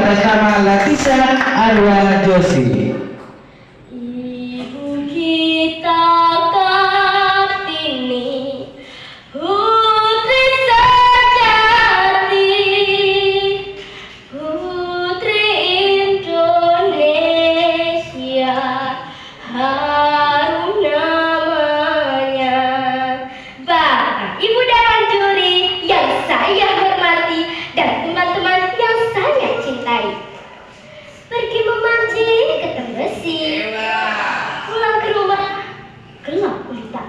atas nama Latisha Arwa Joshi. Ibu kita Kartini, putri sejati, putri Indonesia, harum namanya. Bapak, Ibu dan juri yang saya hormati dan teman-teman yang saya cintai, pergi memancing ke Tembesi, pulang ke rumah gelap gulita.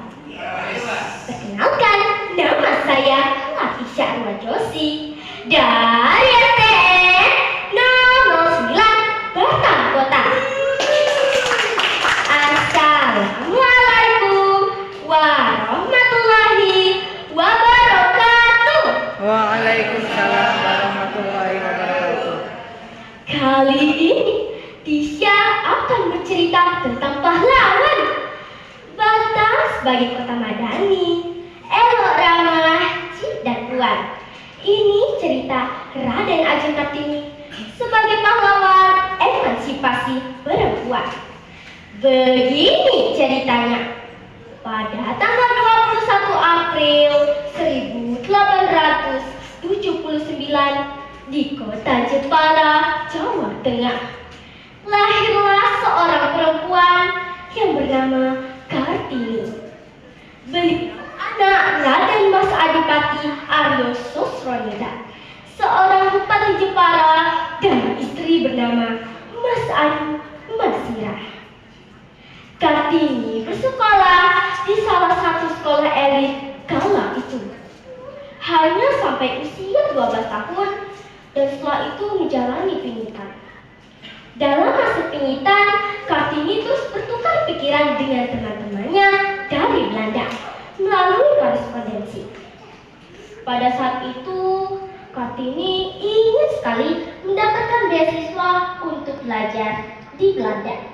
Perkenalkan, nama saya Latisha Arwa Joshi dari STN 009 Batang Kota. Assalamualaikum warahmatullahi wabarakatuh. Waalaikumsalam warahmatullahi wabarakatuh. Kali ini Tisha akan bercerita tentang pahlawan Bata sebagai kota madani, elok ramah, cik dan kuat. Ini cerita Raden Ajeng Kartini sebagai pahlawan emansipasi perempuan. Begini ceritanya. Pada tanggal 21 April 1879 di kota Jepara, Jawa Tengah, lahirlah seorang perempuan yang bernama Kartini. Beliau anak Raden Mas Adipati Aryo Sosronida, seorang bupati Jepara, dan istri bernama Mas Ayu Masirah. Kartini bersekolah di salah satu sekolah elit kala itu. Hanya sampai usia 12 tahun dan setelah itu menjalani pingitan. Dalam masa pingitan, Kartini terus bertukar pikiran dengan teman-temannya dari Belanda melalui korespondensi. Pada saat itu, Kartini ingin sekali mendapatkan beasiswa untuk belajar di Belanda.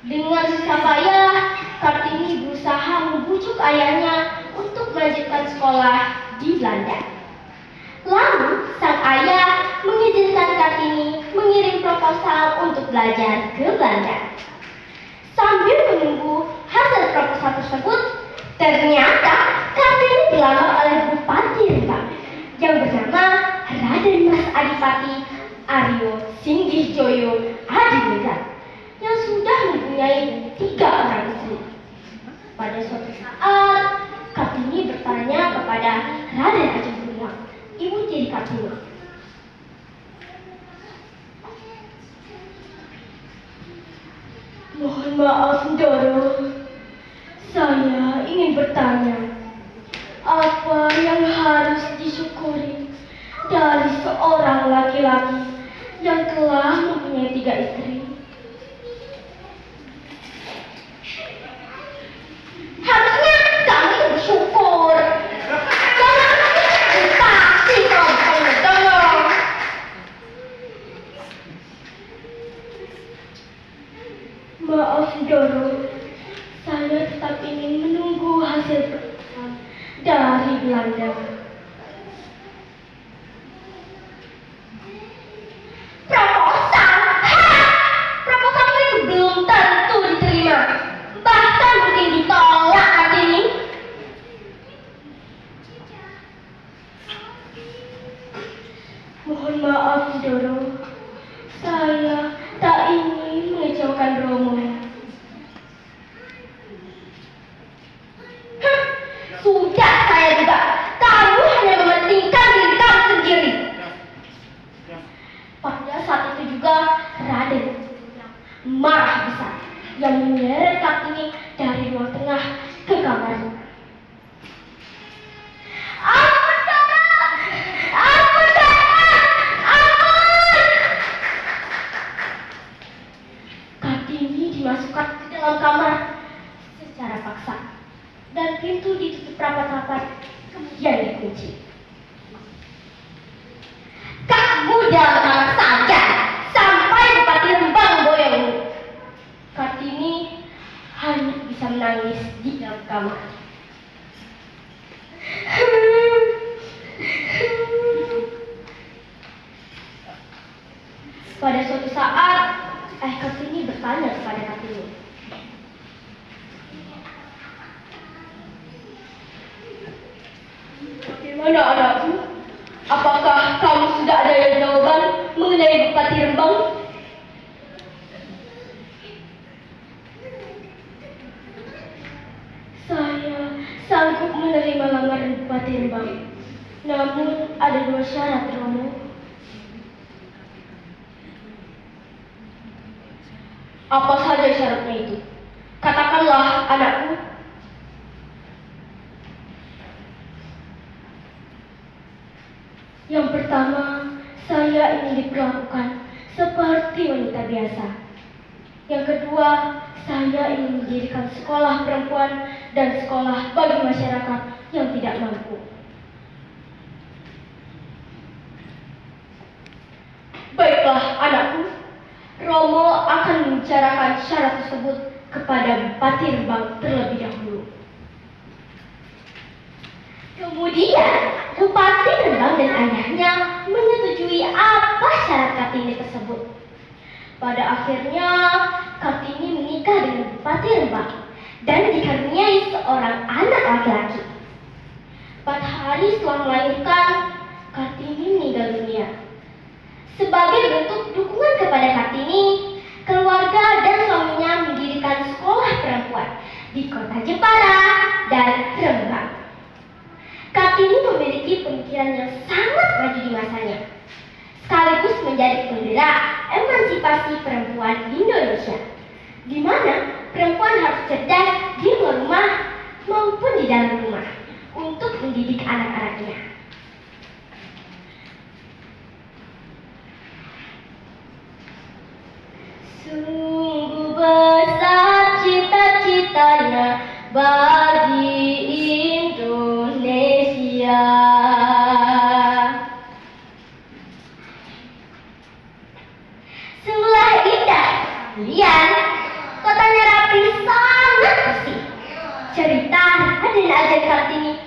Dengan susah payah, Kartini berusaha membujuk ayahnya untuk melanjutkan sekolah di Belanda. Lalu, sang ayah mengizinkan Kartini mengirim proposal untuk belajar ke Belanda. Sambil menunggu hasil proposal tersebut, ternyata Kartini dilamar oleh Bupati Rembang yang bernama Raden Mas Adipati Aryo Singgihjoyo Adimegat, yang sudah mempunyai 3 orang istri. Pada suatu saat, Kartini bertanya kepada Raden Ajeng Gumilang, ibu tiri Kartini. Mohon maaf, Ndoro. Saya ingin bertanya, apa yang harus disyukuri dari seorang laki-laki yang telah mempunyai 3 istri? Harusnya kamu bersyukur. Jangan pasti kamu tolong. Maaf, Doro. Saya tetap ingin menunggu hasil proposal dari Belanda. Proposal? Proposal itu belum tentu diterima. Bahkan mungkin ditolak Kartini. Mohon maaf, Doro. Saya tak ingin mengecewakan Romo. Sudah saya juga. Kamu hanya mementingkan diri kamu sendiri. Pada saat itu juga Raden marah besar yang menyeret Kartini dari ruang tengah ke kamarnya. Ampun, Doro! Ampun, Doro! Ampun! Kartini dimasukkan ke dalam kamar secara paksa dan pintu ditutup rapat-rapat, kemudian dikunci. Kamu dalam kamar saja sampai Bupati Rembang boyongmu. Kartini Pada suatu saat, ayah Kartini bertanya kepada Kartini, "Bagaimana anakku? Apakah kamu sudah ada yang jawaban mengenai Bupati Rembang?" "Saya sanggup menerima lamaran Bupati Rembang. Namun ada 2 syarat, Romo." "Apa saja syaratnya itu? Katakanlah, anakku." "Yang pertama, saya ingin diperlakukan seperti wanita biasa. Yang kedua, saya ingin mendirikan sekolah perempuan dan sekolah bagi masyarakat yang tidak mampu." "Baiklah, anakku. Romo akan membicarakan syarat tersebut kepada Bupati Rembang terlebih dahulu." Kemudian, Bupati Rembang dan ayahnya menyetujui apa syarat Kartini tersebut. Pada akhirnya, Kartini menikah dengan Bupati Rembang dan dikaruniai seorang anak laki-laki. 4 hari setelah melahirkan, Kartini meninggal dunia. Sebagai bentuk dukungan kepada Kartini, keluarga dan suaminya mendirikan sekolah perempuan di kota Jepara dan Rembang. Kartini memiliki pemikiran yang sangat maju di masanya, sekaligus menjadi penggerak emansipasi perempuan Indonesia, di mana perempuan harus cerdas di luar rumah maupun di dalam rumah untuk mendidik anak-anaknya. Sungguh besar cita-citanya bagi Indonesia. Sungguhlah indah, lian, kotanya rapi, sangat bersih. Cerita dan ajar Kartini